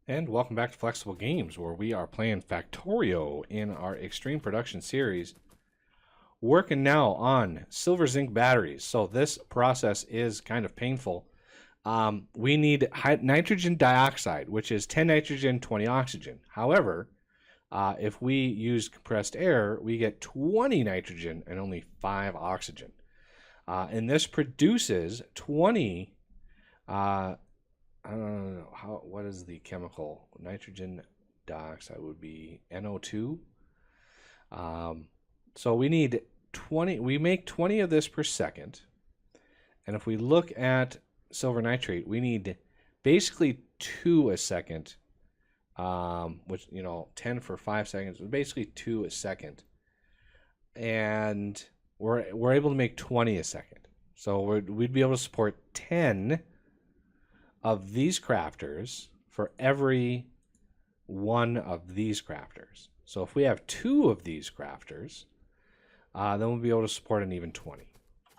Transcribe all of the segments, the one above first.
And welcome back to Flexible Games, where we are playing Factorio in our Extreme Production series. Working now on silver zinc batteries. So this process is kind of painful. We need nitrogen dioxide, which is 10 nitrogen, 20 oxygen. However, if we use compressed air, we get 20 nitrogen and only 5 oxygen. And this produces 20 I don't know what is the chemical. Nitrogen dioxide would be NO2. So we need 20. We make 20 of this per second. And if we look at silver nitrate, we need basically 2 a second, which, 10 for 5 seconds, basically 2 a second. And we're able to make 20 a second. So we'd be able to support 10 of these crafters for every one of these crafters. So if we have 2 of these crafters, then we'll be able to support an even 20.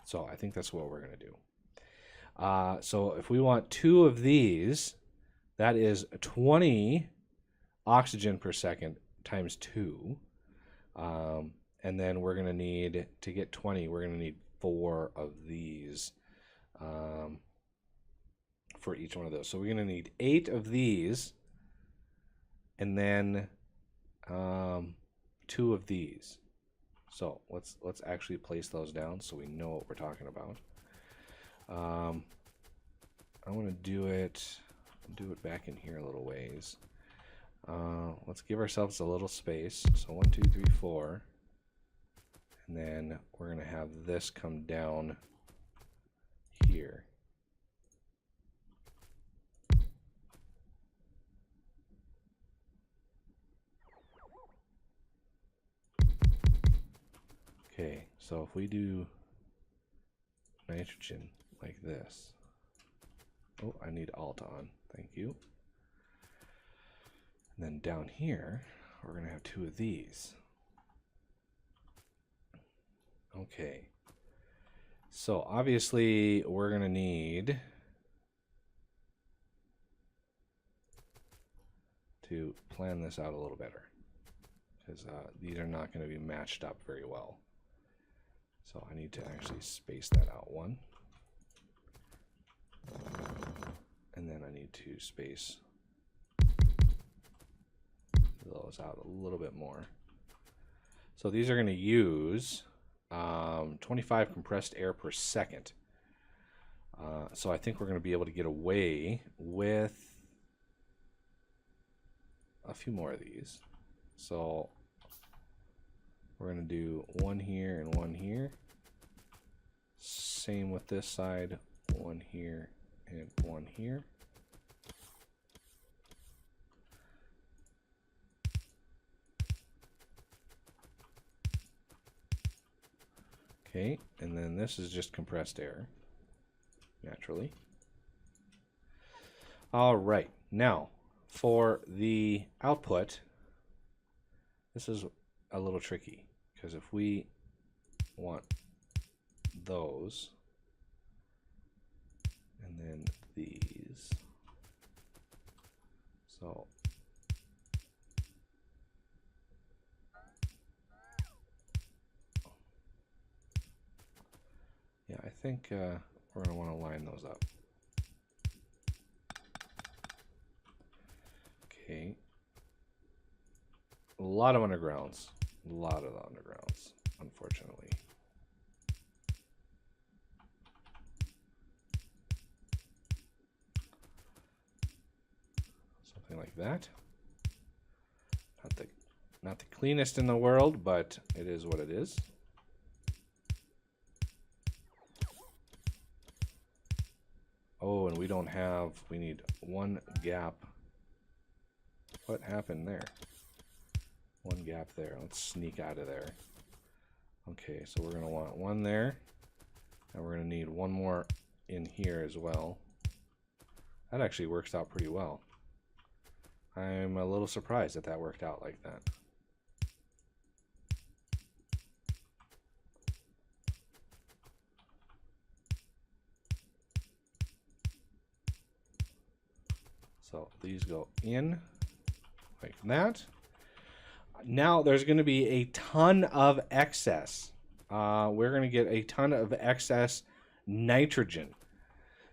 So I think that's what we're going to do. So if we want 2 of these, that is 20 oxygen per second times 2. And then we're going to need, to get 20, we're going to need 4 of these for each one of those. So we're going to need 8 of these, and then 2 of these. So let's actually place those down so we know what we're talking about. I want to do it back in here a little ways. Let's give ourselves a little space. So 1, 2, 3, 4, and then we're going to have this come down here. Okay, so if we do nitrogen like this. Oh, I need Alt on. Thank you. And then down here, we're going to have 2 of these. Okay. So obviously, we're going to need to plan this out a little better, because these are not going to be matched up very well. So I need to actually space that out 1. And then I need to space those out a little bit more. So these are going to use 25 compressed air per second. So I think we're going to be able to get away with a few more of these. So we're going to do 1 here and 1 here. Same with this side, 1 here and 1 here. Okay, and then this is just compressed air, naturally. All right, now for the output, this is a little tricky, because if we want those, and then these, so yeah, I think we're going to want to line those up. Okay, a lot of undergrounds, unfortunately. Something like that. Not the cleanest in the world, but it is what it is. Oh, and we need 1 gap. What happened there? 1 gap there. Let's sneak out of there. Okay, so we're going to want 1 there. And we're going to need 1 more in here as well. That actually works out pretty well. I'm a little surprised that that worked out like that. So these go in like that. Now there's going to be a ton of excess. We're going to get a ton of excess nitrogen.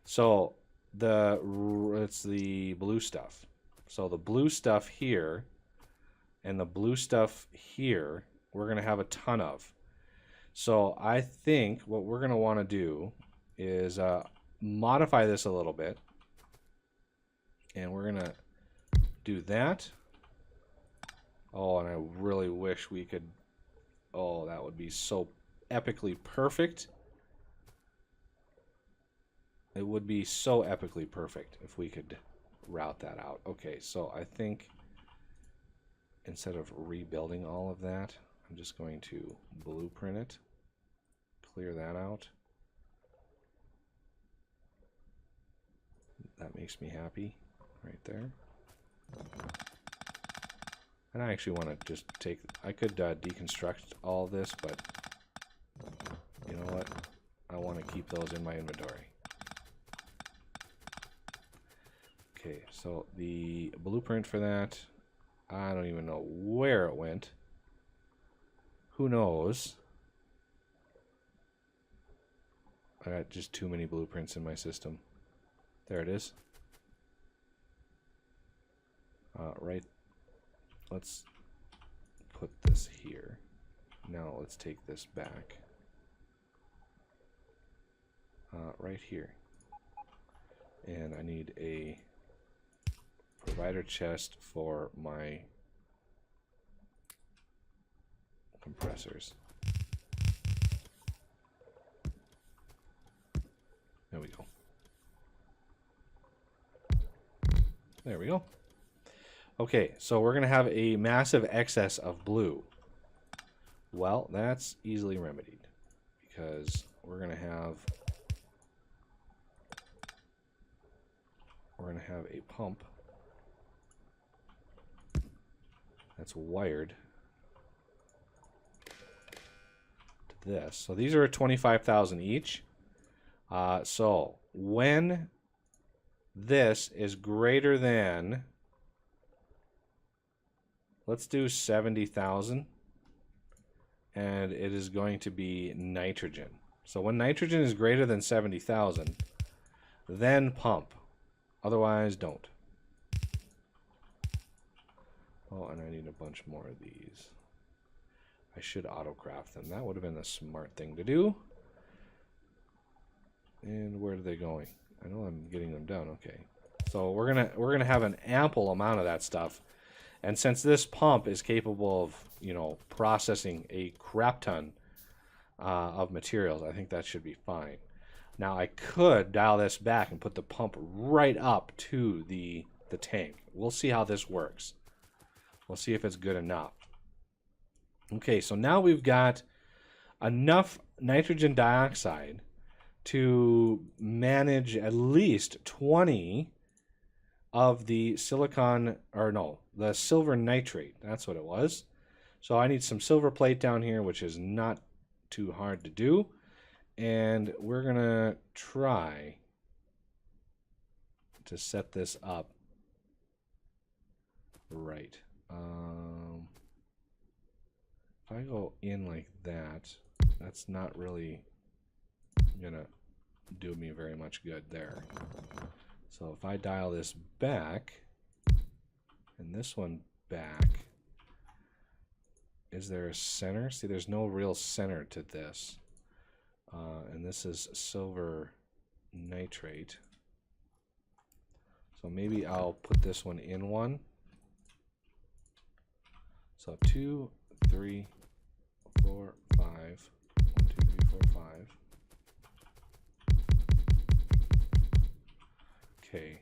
So it's the blue stuff. So the blue stuff here and the blue stuff here, we're going to have a ton of. So I think what we're going to want to do is modify this a little bit. And we're going to do that. Oh, and I really wish we could... Oh, that would be so epically perfect. It would be so epically perfect if we could route that out. Okay, so I think instead of rebuilding all of that, I'm just going to blueprint it, clear that out. That makes me happy right there. And I actually want to just take... I could deconstruct all this, but you know what? I want to keep those in my inventory. Okay, so the blueprint for that, I don't even know where it went. Who knows? I got just too many blueprints in my system. There it is. Right. Let's put this here. Now let's take this back. Right here. And I need a provider chest for my compressors. There we go. There we go. Okay, so we're going to have a massive excess of blue. Well, that's easily remedied because we're going to have a pump that's wired to this. So these are 25,000 each. So when this is greater than, let's do 70,000, and it is going to be nitrogen. So when nitrogen is greater than 70,000, then pump. Otherwise, don't. Oh, and I need a bunch more of these. I should auto-craft them. That would have been a smart thing to do. And where are they going? I know I'm getting them down. Okay. So we're gonna have an ample amount of that stuff. And since this pump is capable of, you know, processing a crap ton of materials, I think that should be fine. Now I could dial this back and put the pump right up to the tank. We'll see how this works. We'll see if it's good enough. Okay, so now we've got enough nitrogen dioxide to manage at least 20 of the the silver nitrate. That's what it was. So I need some silver plate down here, which is not too hard to do. And we're going to try to set this up right. If I go in like that, that's not really going to do me very much good there. So if I dial this back and this one back, is there a center? See, there's no real center to this. And this is silver nitrate. So maybe I'll put this one in one. So 2, 3, 4, 5. 1, 2, 3, 4, 5. Okay.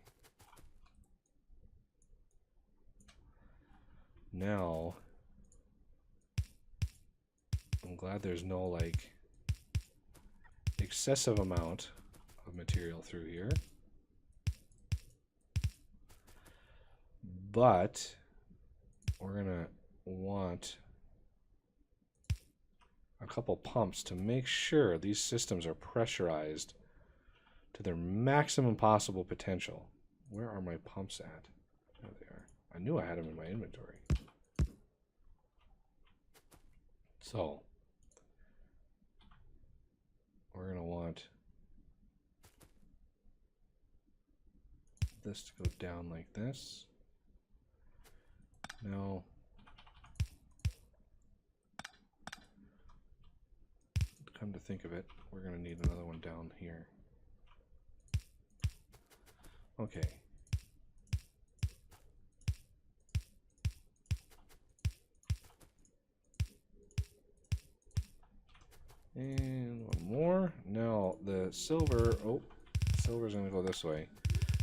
Now, I'm glad there's no like excessive amount of material through here. But we're going to want a couple pumps to make sure these systems are pressurized to their maximum possible potential. Where are my pumps at? I knew I had them in my inventory. So we're going to want this to go down like this. Now, come to think of it, we're going to need another one down here. Okay. And one more. Now the silver, oh, silver's going to go this way.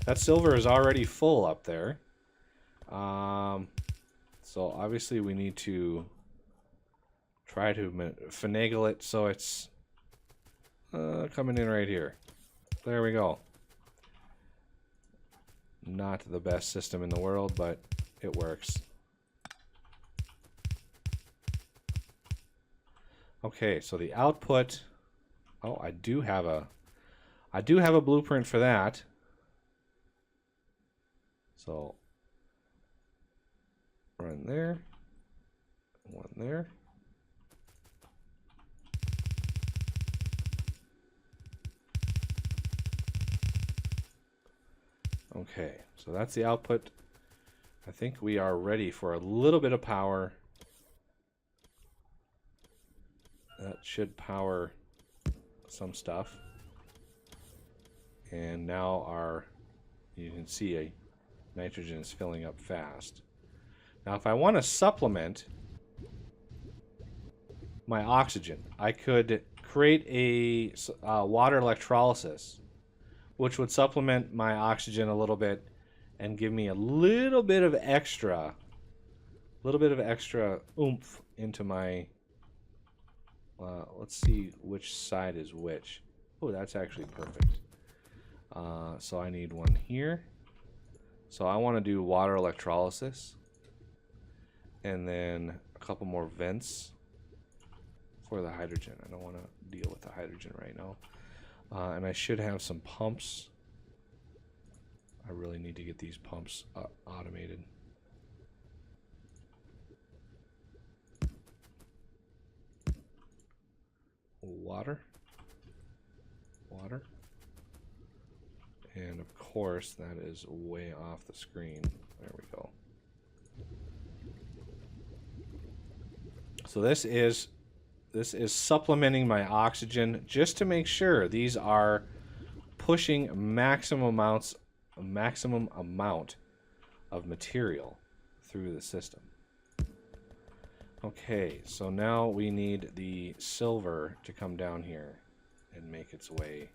That silver is already full up there. So obviously we need to try to finagle it so it's coming in right here. There we go. Not the best system in the world, but it works. Okay, so the output. Oh, I do have a blueprint for that. So run there, one there. Okay, so that's the output. I think we are ready for a little bit of power. That should power some stuff. And now you can see nitrogen is filling up fast. Now if I want to supplement my oxygen, I could create a water electrolysis, which would supplement my oxygen a little bit and give me a little bit of extra oomph into my, let's see which side is which. Oh, that's actually perfect. So I need one here. So I want to do water electrolysis. And then a couple more vents for the hydrogen. I don't want to deal with the hydrogen right now. And I should have some pumps. I really need to get these pumps automated. Water. And of course, that is way off the screen. There we go. So this is supplementing my oxygen just to make sure these are pushing maximum amount of material through the system. Okay, so now we need the silver to come down here and make its way.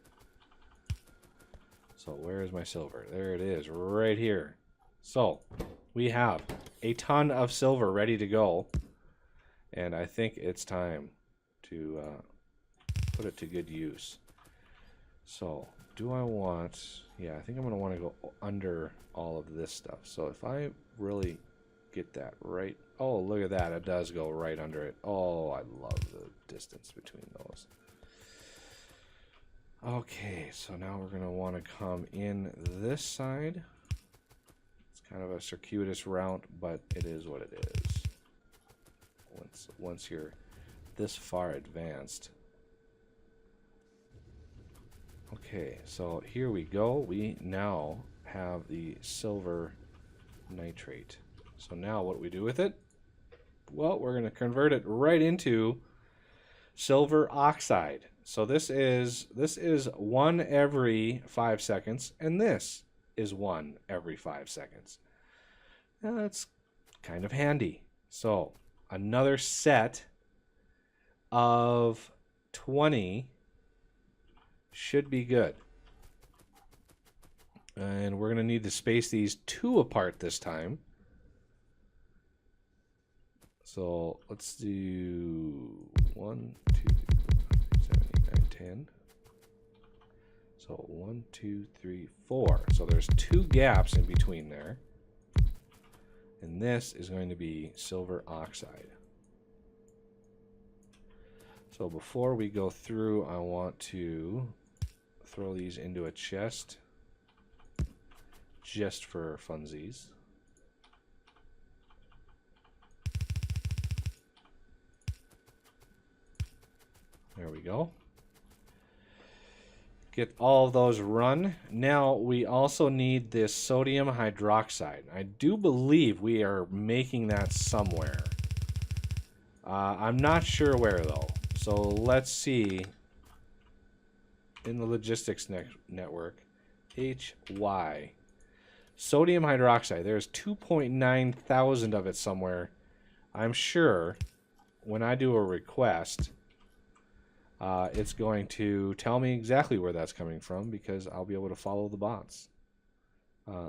So where is my silver? There it is, right here. So we have a ton of silver ready to go, and I think it's time to put it to good use. So do I want, yeah, I think I'm going to want to go under all of this stuff. So if I really get that right, oh, look at that, it does go right under it. Oh, I love the distance between those. Okay, so now we're going to want to come in this side. It's kind of a circuitous route, but it is what it is. Once you're this far advanced. Okay, so here we go. We now have the silver nitrate. So now what do we do with it? Well, we're going to convert it right into silver oxide. So this is 1 every 5 seconds, and this is 1 every 5 seconds. Now that's kind of handy. So another set of 20 should be good. And we're going to need to space these 2 apart this time. So let's do 1, 2, 3, 4, 5, 6, 7, 8, 9, 10. So 1, 2, 3, 4. So there's 2 gaps in between there. And this is going to be silver oxide. So before we go through, I want to throw these into a chest just for funsies. There we go. Get all of those run. Now we also need this sodium hydroxide. I do believe we are making that somewhere. I'm not sure where though. So let's see. In the logistics network, HY. Sodium hydroxide. There's 2.9 thousand of it somewhere. I'm sure when I do a request, it's going to tell me exactly where that's coming from because I'll be able to follow the bots.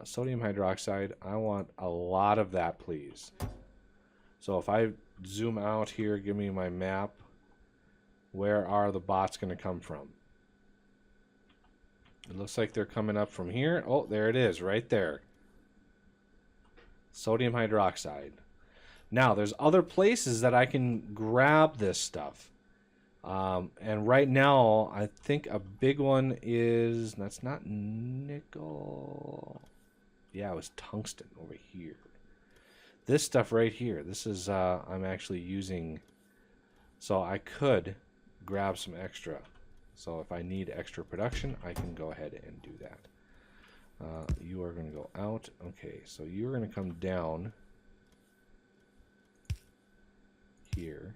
Sodium hydroxide, I want a lot of that, please. So if I zoom out here, give me my map, where are the bots going to come from? It looks like they're coming up from here. Oh, there it is, right there. Sodium hydroxide. Now, there's other places that I can grab this stuff. And right now, I think a big one is, that's not nickel. Yeah, it was tungsten over here. This stuff right here, this is, I'm actually using, so I could grab some extra. So if I need extra production, I can go ahead and do that. You are going to go out. Okay, so you're going to come down here.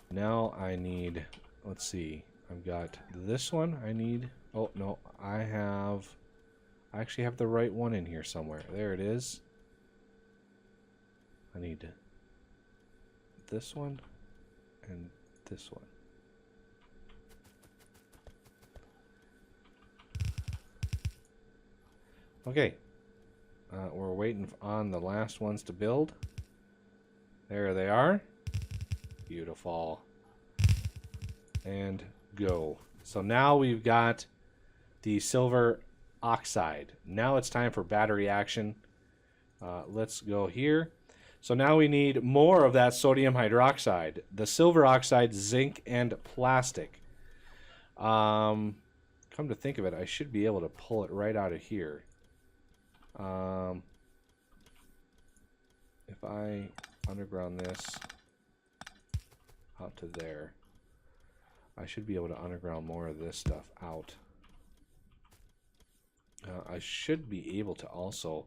Now I need, let's see, I've got this one I need. Oh, no, I actually have the right one in here somewhere. There it is. I need this one and this one. Okay. We're waiting on the last ones to build. There they are. Beautiful. And go. So now we've got the silver oxide. Now it's time for battery action. Let's go here. So now we need more of that sodium hydroxide, the silver oxide, zinc, and plastic. Come to think of it, I should be able to pull it right out of here. If I underground this out to there, I should be able to underground more of this stuff out. I should be able to also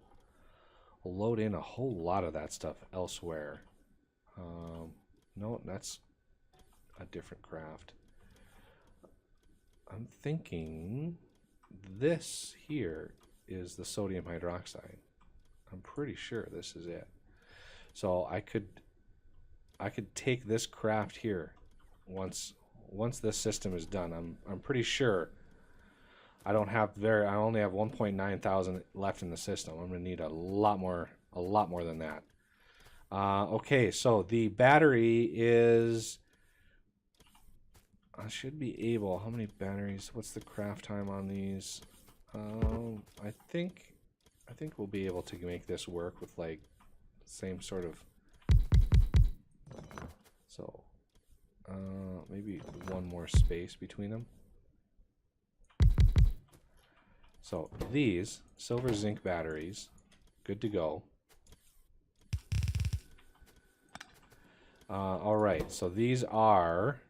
load in a whole lot of that stuff elsewhere. No, that's a different craft. I'm thinking this here is the sodium hydroxide. I'm pretty sure this is it. So I could take this craft here once this system is done. I'm pretty sure I only have 1.9 thousand left in the system. I'm gonna need a lot more than that. Okay, so the battery is, I should be able, how many batteries, what's the craft time on these? I think we'll be able to make this work with like same sort of, so maybe one more space between them. So these silver zinc batteries, good to go. All right, so these are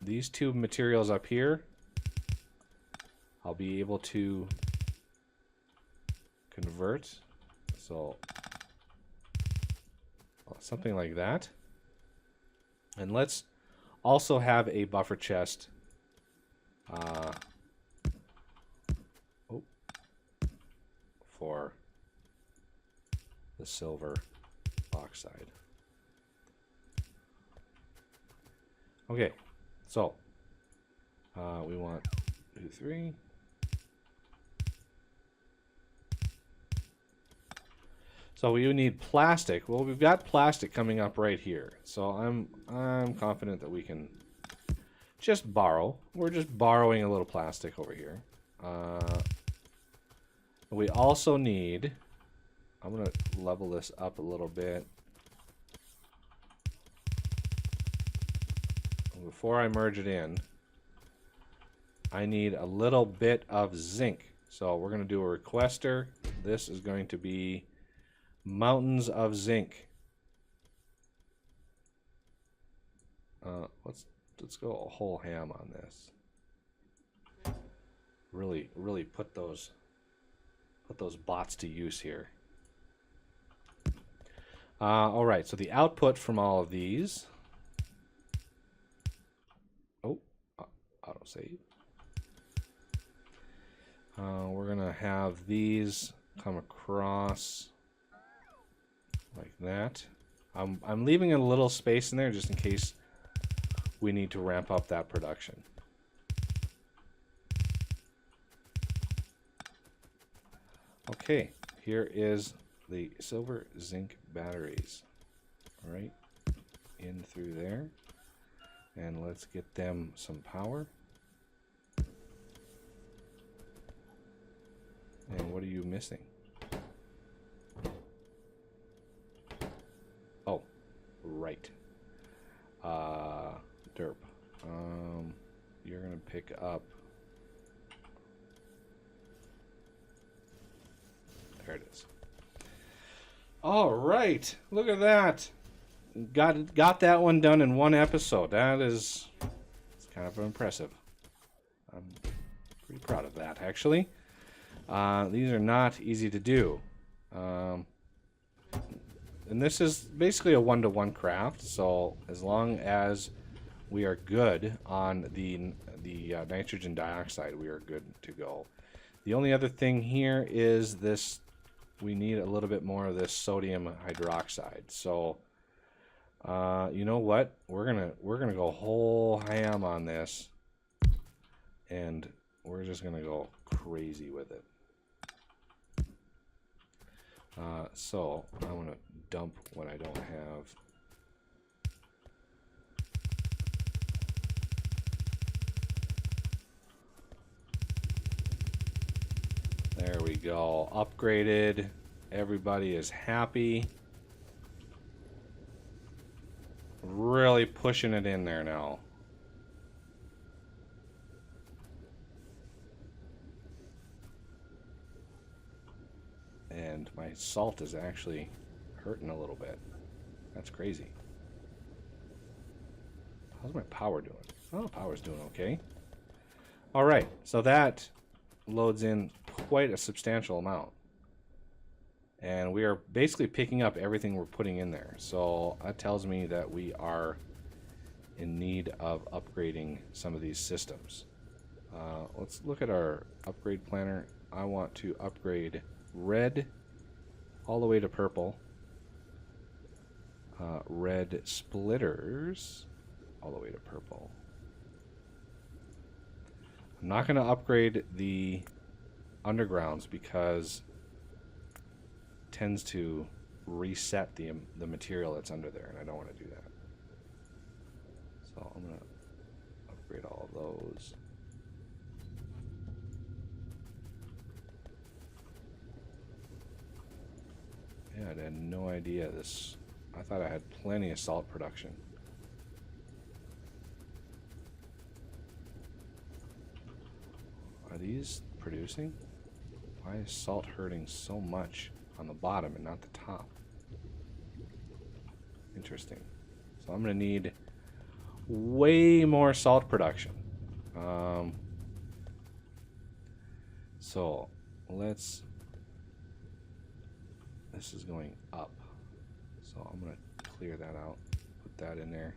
these two materials up here. I'll be able to convert, so something like that. And let's also have a buffer chest for the silver oxide. Okay, so we want 2, 3. So we need plastic. Well, we've got plastic coming up right here. So I'm confident that we can just borrow. We're just borrowing a little plastic over here. We also need, I'm going to level this up a little bit. before I merge it in, I need a little bit of zinc. So we're going to do a requester. This is going to be mountains of zinc. Let's go a whole ham on this. Really put those bots to use here. All right, so the output from all of these. Oh, autosave. We're gonna have these come across like that. I'm leaving a little space in there just in case we need to ramp up that production. Okay, here is the silver zinc batteries. Right in through there. And let's get them some power. And what are you missing? Oh, right. Derp. You're gonna pick up. There it is. All right, look at that. Got that one done in one episode. It's kind of impressive. I'm pretty proud of that, actually. These are not easy to do. And this is basically a one-to-one craft, so as long as we are good on the nitrogen dioxide, we are good to go. The only other thing here is this, we need a little bit more of this sodium hydroxide. So you know what? We're gonna go whole ham on this, and we're just gonna go crazy with it. So I'm gonna dump what I don't have. There we go. Upgraded. Everybody is happy. Really pushing it in there now. And my salt is actually hurting a little bit. That's crazy. How's my power doing? Oh, power's doing okay. All right, so that loads in quite a substantial amount. And we are basically picking up everything we're putting in there. So that tells me that we are in need of upgrading some of these systems. Let's look at our upgrade planner. I want to upgrade red all the way to purple. Red splitters all the way to purple. I'm not going to upgrade the undergrounds because it tends to reset the material that's under there, and I don't want to do that. So I'm going to upgrade all of those. Yeah, I had no idea this. I thought I had plenty of salt production. Are these producing? Why is salt hurting so much on the bottom and not the top? Interesting. So I'm going to need way more salt production. So let's... This is going up. So I'm going to clear that out. Put that in there.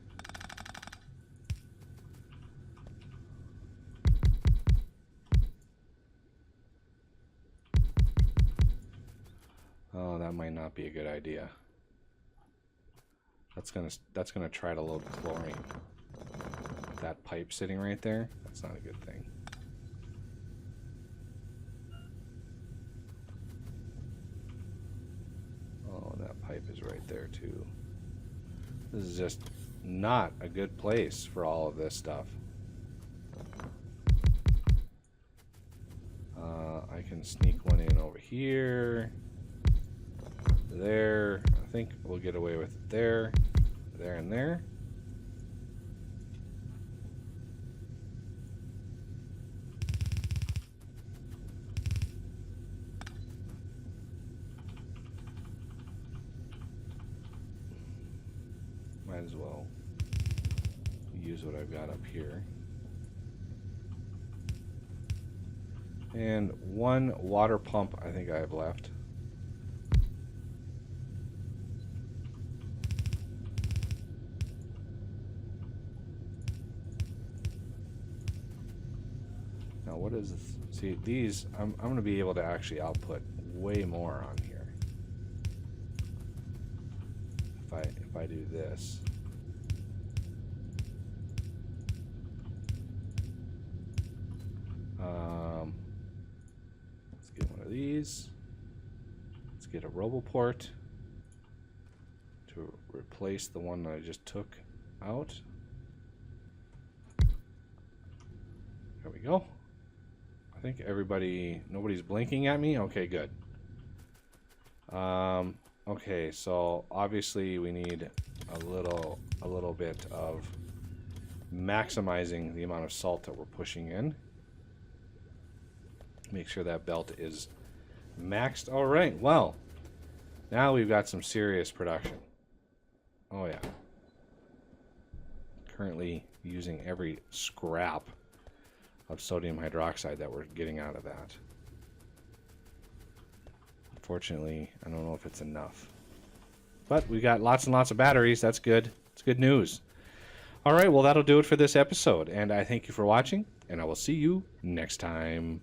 Oh, that might not be a good idea. That's gonna try to load chlorine. That pipe sitting right there, that's not a good thing. Oh, that pipe is right there too. This is just not a good place for all of this stuff. I can sneak one in over here. There. I think we'll get away with it there. There and there. Might as well use what I've got up here. And one water pump I think I have left. Now what is this? See, these, I'm going to be able to actually output way more on here. If I do this. Let's get one of these. Let's get a RoboPort to replace the one that I just took out. There we go. I think nobody's blinking at me. Okay, good. Okay, so obviously we need a little bit of maximizing the amount of salt that we're pushing in. Make sure that belt is maxed. All right, well, now we've got some serious production. Oh yeah. Currently using every scrap of sodium hydroxide that we're getting out of that. Unfortunately, I don't know if it's enough. But we got lots and lots of batteries. That's good. It's good news. All right, well, that'll do it for this episode. And I thank you for watching, and I will see you next time.